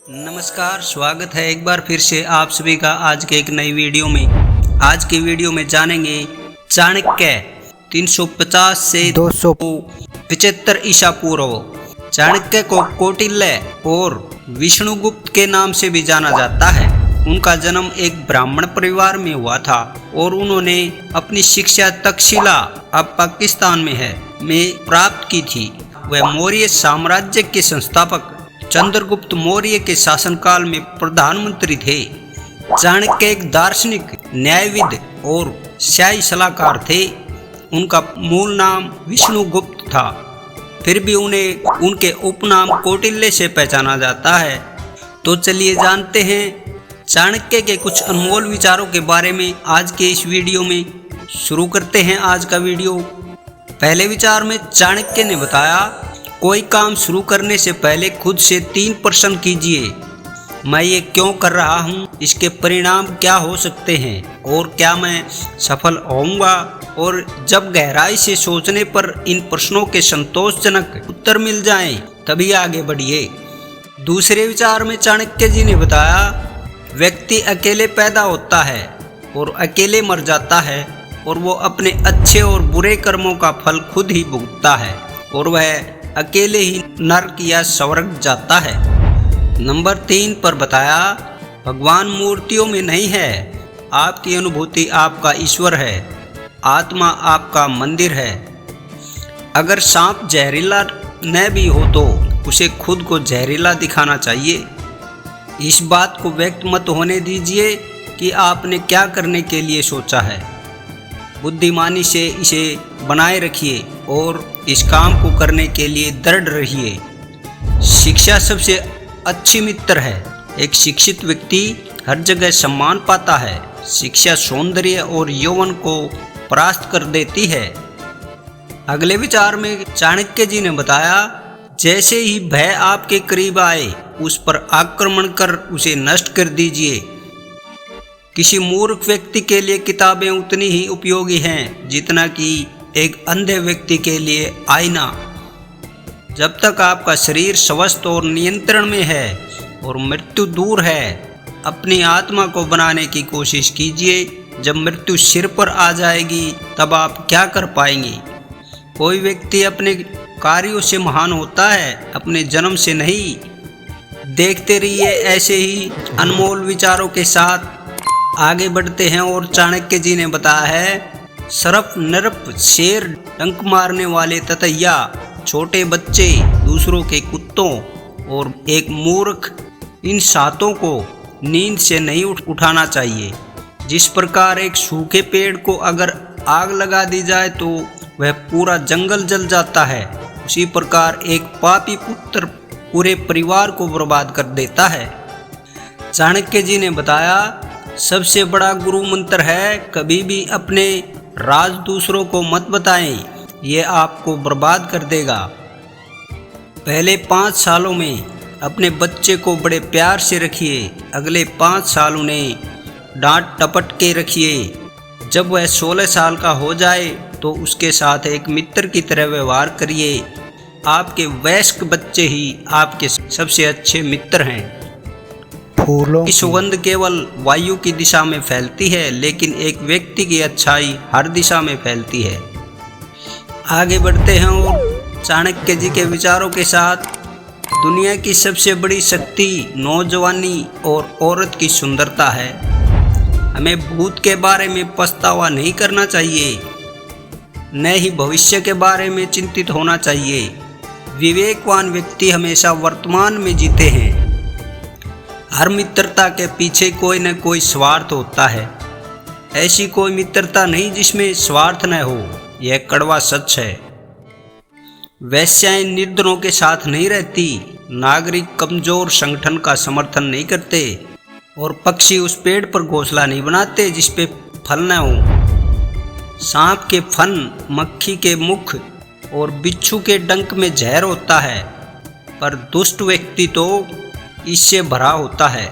नमस्कार, स्वागत है एक बार फिर से आप सभी का आज के एक नई वीडियो में। आज की वीडियो में जानेंगे चाणक्य 350 से 275 ईसा पूर्व। चाणक्य को कौटिल्य और विष्णुगुप्त के नाम से भी जाना जाता है। उनका जन्म एक ब्राह्मण परिवार में हुआ था और उन्होंने अपनी शिक्षा तक्षशिला, अब पाकिस्तान में है, में प्राप्त की थी। वह मौर्य साम्राज्य के संस्थापक चंद्रगुप्त मौर्य के शासनकाल में प्रधानमंत्री थे। चाणक्य एक दार्शनिक, न्यायविद और शाही सलाहकार थे। उनका मूल नाम विष्णुगुप्त था, फिर भी उन्हें उनके उपनाम कौटिल्य से पहचाना जाता है। तो चलिए जानते हैं चाणक्य के कुछ अनमोल विचारों के बारे में आज के इस वीडियो में। शुरू करते हैं आज का वीडियो। पहले विचार में चाणक्य ने बताया, कोई काम शुरू करने से पहले खुद से 3 प्रश्न कीजिए। मैं ये क्यों कर रहा हूँ, इसके परिणाम क्या हो सकते हैं और क्या मैं सफल होऊंगा। और जब गहराई से सोचने पर इन प्रश्नों के संतोषजनक उत्तर मिल जाएं, तभी आगे बढ़िए। दूसरे विचार में चाणक्य जी ने बताया, व्यक्ति अकेले पैदा होता है और अकेले मर जाता है और वो अपने अच्छे और बुरे कर्मों का फल खुद ही भुगतता है और वह अकेले ही नरक या स्वर्ग जाता है। नंबर 3 पर बताया, भगवान मूर्तियों में नहीं है, आपकी अनुभूति आपका ईश्वर है, आत्मा आपका मंदिर है। अगर सांप जहरीला न भी हो तो उसे खुद को जहरीला दिखाना चाहिए। इस बात को व्यक्त मत होने दीजिए कि आपने क्या करने के लिए सोचा है। बुद्धिमानी से इसे बनाए रखिए और इस काम को करने के लिए दृढ़ रहिए। शिक्षा सबसे अच्छी मित्र है। एक शिक्षित व्यक्ति हर जगह सम्मान पाता है। शिक्षा सौंदर्य और यौवन को परास्त कर देती है। अगले विचार में चाणक्य जी ने बताया, जैसे ही भय आपके करीब आए, उस पर आक्रमण कर उसे नष्ट कर दीजिए। किसी मूर्ख व्यक्ति के लिए किताबें उतनी ही उपयोगी हैं जितना कि एक अंधे व्यक्ति के लिए आईना। जब तक आपका शरीर स्वस्थ और नियंत्रण में है और मृत्यु दूर है, अपनी आत्मा को बनाने की कोशिश कीजिए। जब मृत्यु सिर पर आ जाएगी, तब आप क्या कर पाएंगे। कोई व्यक्ति अपने कार्यों से महान होता है, अपने जन्म से नहीं। देखते रहिए ऐसे ही अनमोल विचारों के साथ आगे बढ़ते हैं। और चाणक्य जी ने बताया है, सर्प, नरप, शेर, डंक मारने वाले ततैया, छोटे बच्चे, दूसरों के कुत्तों और एक मूर्ख, इन 7 को नींद से नहीं उठाना चाहिए। जिस प्रकार एक सूखे पेड़ को अगर आग लगा दी जाए तो वह पूरा जंगल जल जाता है, उसी प्रकार एक पापी पुत्र पूरे परिवार को बर्बाद कर देता है। चाणक्य जी ने बताया, सबसे बड़ा गुरु मंत्र है, कभी भी अपने राज दूसरों को मत बताएं, ये आपको बर्बाद कर देगा। पहले 5 सालों में अपने बच्चे को बड़े प्यार से रखिए, अगले 5 साल उन्हें डांट टपट के रखिए। जब वह 16 साल का हो जाए तो उसके साथ एक मित्र की तरह व्यवहार करिए। आपके वयस्क बच्चे ही आपके सबसे अच्छे मित्र हैं। फूलों की सुगंध केवल वायु की दिशा में फैलती है, लेकिन एक व्यक्ति की अच्छाई हर दिशा में फैलती है। आगे बढ़ते हैं और चाणक्य जी के विचारों के साथ, दुनिया की सबसे बड़ी शक्ति नौजवानी और औरत की सुंदरता है। हमें भूत के बारे में पछतावा नहीं करना चाहिए, न ही भविष्य के बारे में चिंतित होना चाहिए। विवेकवान व्यक्ति हमेशा वर्तमान में जीते हैं। हर मित्रता के पीछे कोई न कोई स्वार्थ होता है। ऐसी कोई मित्रता नहीं जिसमें स्वार्थ न हो, यह कड़वा सच है। वेश्याएं निर्धनों के साथ नहीं रहती, नागरिक कमजोर संगठन का समर्थन नहीं करते और पक्षी उस पेड़ पर घोंसला नहीं बनाते जिस पे फल न हो। सांप के फन, मक्खी के मुख और बिच्छू के डंक में जहर होता है, पर दुष्ट व्यक्ति तो इससे भरा होता है।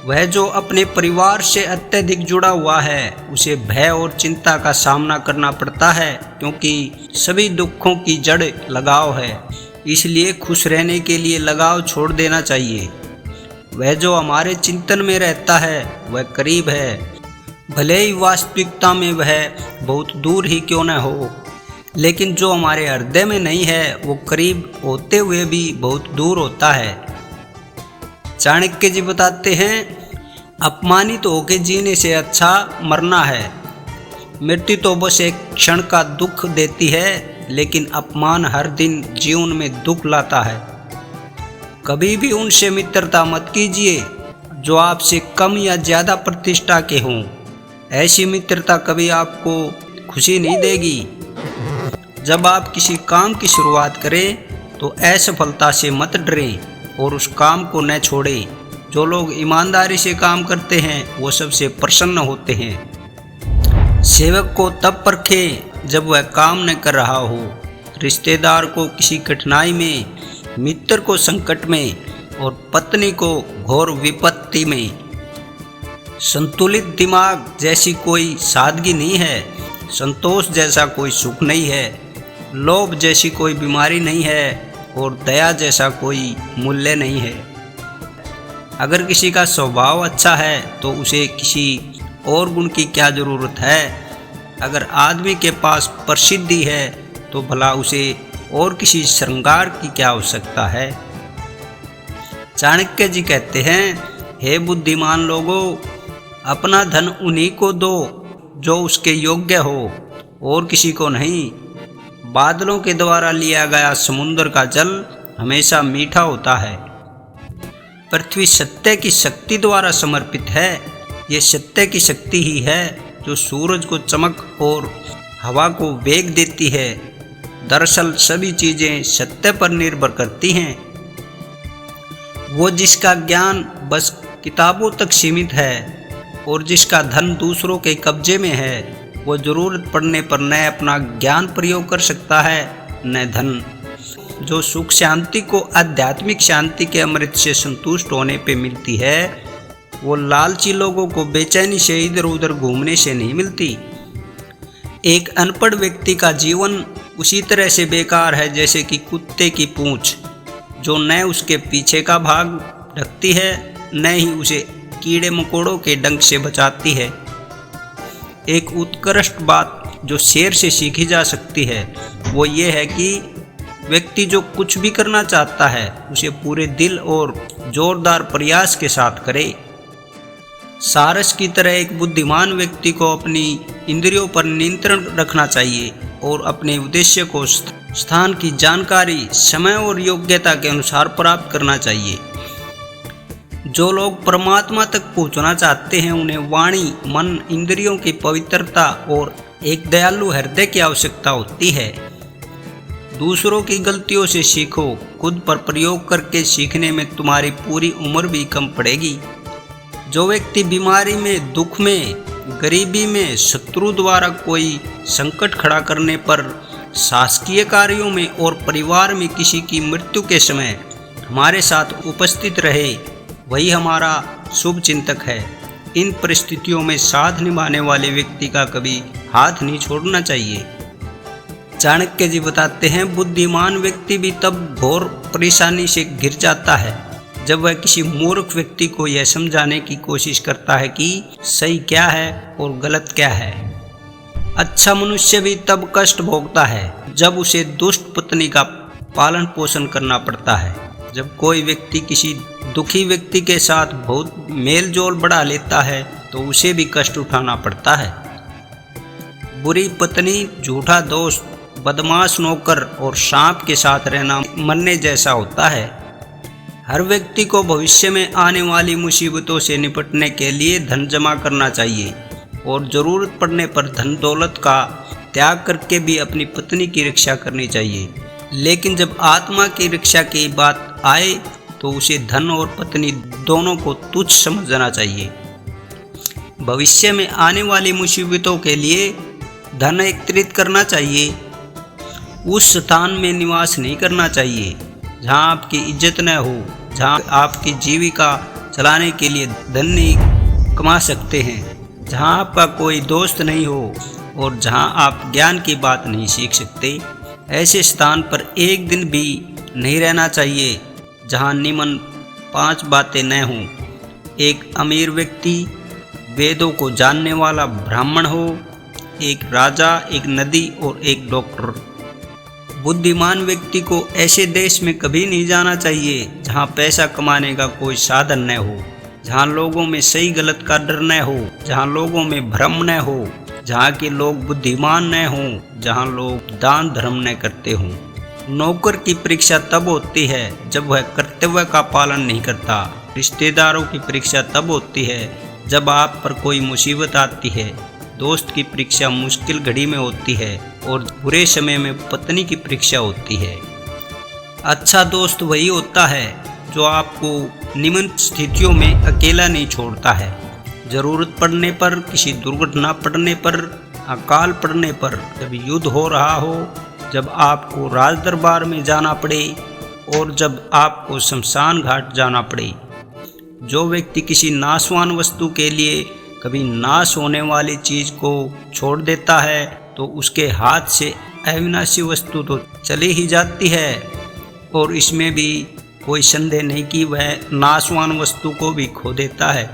वह जो अपने परिवार से अत्यधिक जुड़ा हुआ है, उसे भय और चिंता का सामना करना पड़ता है, क्योंकि सभी दुखों की जड़ लगाव है। इसलिए खुश रहने के लिए लगाव छोड़ देना चाहिए। वह जो हमारे चिंतन में रहता है वह करीब है, भले ही वास्तविकता में वह बहुत दूर ही क्यों न हो, लेकिन जो हमारे हृदय में नहीं है वो करीब होते हुए भी बहुत दूर होता है। चाणक्य जी बताते हैं, अपमानित होकर जीने से अच्छा मरना है। मृत्यु तो बस एक क्षण का दुख देती है, लेकिन अपमान हर दिन जीवन में दुख लाता है। कभी भी उनसे मित्रता मत कीजिए जो आपसे कम या ज़्यादा प्रतिष्ठा के हों। ऐसी मित्रता कभी आपको खुशी नहीं देगी। जब आप किसी काम की शुरुआत करें तो असफलता से मत डरें और उस काम को न छोड़ें। जो लोग ईमानदारी से काम करते हैं वो सबसे प्रसन्न होते हैं। सेवक को तब परखें जब वह काम न कर रहा हो, रिश्तेदार को किसी कठिनाई में, मित्र को संकट में और पत्नी को घोर विपत्ति में। संतुलित दिमाग जैसी कोई सादगी नहीं है, संतोष जैसा कोई सुख नहीं है, लोभ जैसी कोई बीमारी नहीं है और दया जैसा कोई मूल्य नहीं है। अगर किसी का स्वभाव अच्छा है तो उसे किसी और गुण की क्या ज़रूरत है। अगर आदमी के पास प्रसिद्धि है तो भला उसे और किसी श्रृंगार की क्या आवश्यकता है। चाणक्य जी कहते हैं, हे बुद्धिमान लोगों, अपना धन उन्हीं को दो जो उसके योग्य हो और किसी को नहीं। बादलों के द्वारा लिया गया समुद्र का जल हमेशा मीठा होता है। पृथ्वी सत्य की शक्ति द्वारा समर्पित है। ये सत्य की शक्ति ही है जो सूरज को चमक और हवा को वेग देती है। दरअसल सभी चीज़ें सत्य पर निर्भर करती हैं। वो जिसका ज्ञान बस किताबों तक सीमित है और जिसका धन दूसरों के कब्जे में है, वो ज़रूरत पड़ने पर न अपना ज्ञान प्रयोग कर सकता है न धन। जो सुख शांति को आध्यात्मिक शांति के अमृत से संतुष्ट होने पे मिलती है, वो लालची लोगों को बेचैनी से इधर उधर घूमने से नहीं मिलती। एक अनपढ़ व्यक्ति का जीवन उसी तरह से बेकार है जैसे कि कुत्ते की पूंछ, जो न उसके पीछे का भाग ढकती है न ही उसे कीड़े मकोड़ों के डंक से बचाती है। एक उत्कृष्ट बात जो शेर से सीखी जा सकती है वो ये है कि व्यक्ति जो कुछ भी करना चाहता है उसे पूरे दिल और जोरदार प्रयास के साथ करे। सारस की तरह एक बुद्धिमान व्यक्ति को अपनी इंद्रियों पर नियंत्रण रखना चाहिए और अपने उद्देश्य को स्थान की जानकारी समय और योग्यता के अनुसार प्राप्त करना चाहिए। जो लोग परमात्मा तक पहुंचना चाहते हैं उन्हें वाणी, मन, इंद्रियों की पवित्रता और एक दयालु हृदय की आवश्यकता होती है। दूसरों की गलतियों से सीखो, खुद पर प्रयोग करके सीखने में तुम्हारी पूरी उम्र भी कम पड़ेगी। जो व्यक्ति बीमारी में, दुख में, गरीबी में, शत्रु द्वारा कोई संकट खड़ा करने पर, शासकीय कार्यों में और परिवार में किसी की मृत्यु के समय हमारे साथ उपस्थित रहे, वही हमारा शुभ चिंतक है। इन परिस्थितियों में साथ निभाने वाले व्यक्ति का कभी हाथ नहीं छोड़ना चाहिए। चाणक्य जी बताते हैं, बुद्धिमान व्यक्ति भी तब घोर परेशानी से घिर जाता है जब वह किसी मूर्ख व्यक्ति को यह समझाने की कोशिश करता है कि सही क्या है और गलत क्या है। अच्छा मनुष्य भी तब कष्ट भोगता है जब उसे दुष्ट पत्नी का पालन पोषण करना पड़ता है। जब कोई व्यक्ति किसी दुखी व्यक्ति के साथ बहुत मेल जोल बढ़ा लेता है तो उसे भी कष्ट उठाना पड़ता है। बुरी पत्नी, झूठा दोस्त, बदमाश नौकर और सांप के साथ रहना मरने जैसा होता है। हर व्यक्ति को भविष्य में आने वाली मुसीबतों से निपटने के लिए धन जमा करना चाहिए और ज़रूरत पड़ने पर धन दौलत का त्याग करके भी अपनी पत्नी की रक्षा करनी चाहिए। लेकिन जब आत्मा की रक्षा की बात आए तो उसे धन और पत्नी दोनों को तुच्छ समझना चाहिए। भविष्य में आने वाली मुसीबतों के लिए धन एकत्रित करना चाहिए। उस स्थान में निवास नहीं करना चाहिए जहां आपकी इज्जत न हो, जहां आपकी जीविका चलाने के लिए धन नहीं कमा सकते हैं, जहां आपका कोई दोस्त नहीं हो और जहां आप ज्ञान की बात नहीं सीख सकते। ऐसे स्थान पर एक दिन भी नहीं रहना चाहिए जहाँ निम्न 5 बातें न हों। एक अमीर व्यक्ति, वेदों को जानने वाला ब्राह्मण हो, एक राजा, एक नदी और एक डॉक्टर। बुद्धिमान व्यक्ति को ऐसे देश में कभी नहीं जाना चाहिए जहाँ पैसा कमाने का कोई साधन न हो, जहाँ लोगों में सही गलत का डर न हो, जहाँ लोगों में भ्रम न हो, जहाँ के लोग बुद्धिमान न हों, जहाँ लोग दान धर्म न करते हों। नौकर की परीक्षा तब होती है जब वह कर्तव्य का पालन नहीं करता। रिश्तेदारों की परीक्षा तब होती है जब आप पर कोई मुसीबत आती है। दोस्त की परीक्षा मुश्किल घड़ी में होती है और बुरे समय में पत्नी की परीक्षा होती है। अच्छा दोस्त वही होता है जो आपको निम्न स्थितियों में अकेला नहीं छोड़ता है। जरूरत पड़ने पर, किसी दुर्घटना पड़ने पर, अकाल पड़ने पर, जब युद्ध हो रहा हो, जब आपको राज दरबार में जाना पड़े और जब आपको शमशान घाट जाना पड़े। जो व्यक्ति किसी नाशवान वस्तु के लिए कभी नाश होने वाली चीज को छोड़ देता है तो उसके हाथ से अविनाशी वस्तु तो चली ही जाती है और इसमें भी कोई संदेह नहीं कि वह नाशवान वस्तु को भी खो देता है।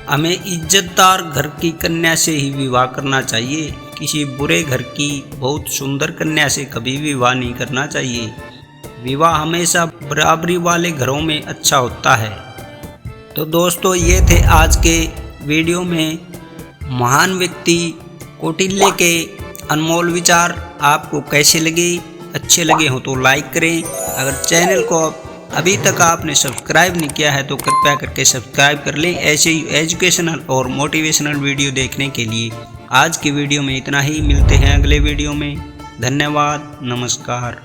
हमें इज्जतदार घर की कन्या से ही विवाह करना चाहिए। किसी बुरे घर की बहुत सुंदर कन्या से कभी विवाह नहीं करना चाहिए। विवाह हमेशा बराबरी वाले घरों में अच्छा होता है। तो दोस्तों ये थे आज के वीडियो में महान व्यक्ति कौटिल्य के अनमोल विचार। आपको कैसे लगे? अच्छे लगे हो तो लाइक करें। अगर चैनल को अभी तक आपने सब्सक्राइब नहीं किया है तो कृपया करके सब्सक्राइब कर लें ऐसे ही एजुकेशनल और मोटिवेशनल वीडियो देखने के लिए। आज की वीडियो में इतना ही, मिलते हैं अगले वीडियो में। धन्यवाद, नमस्कार।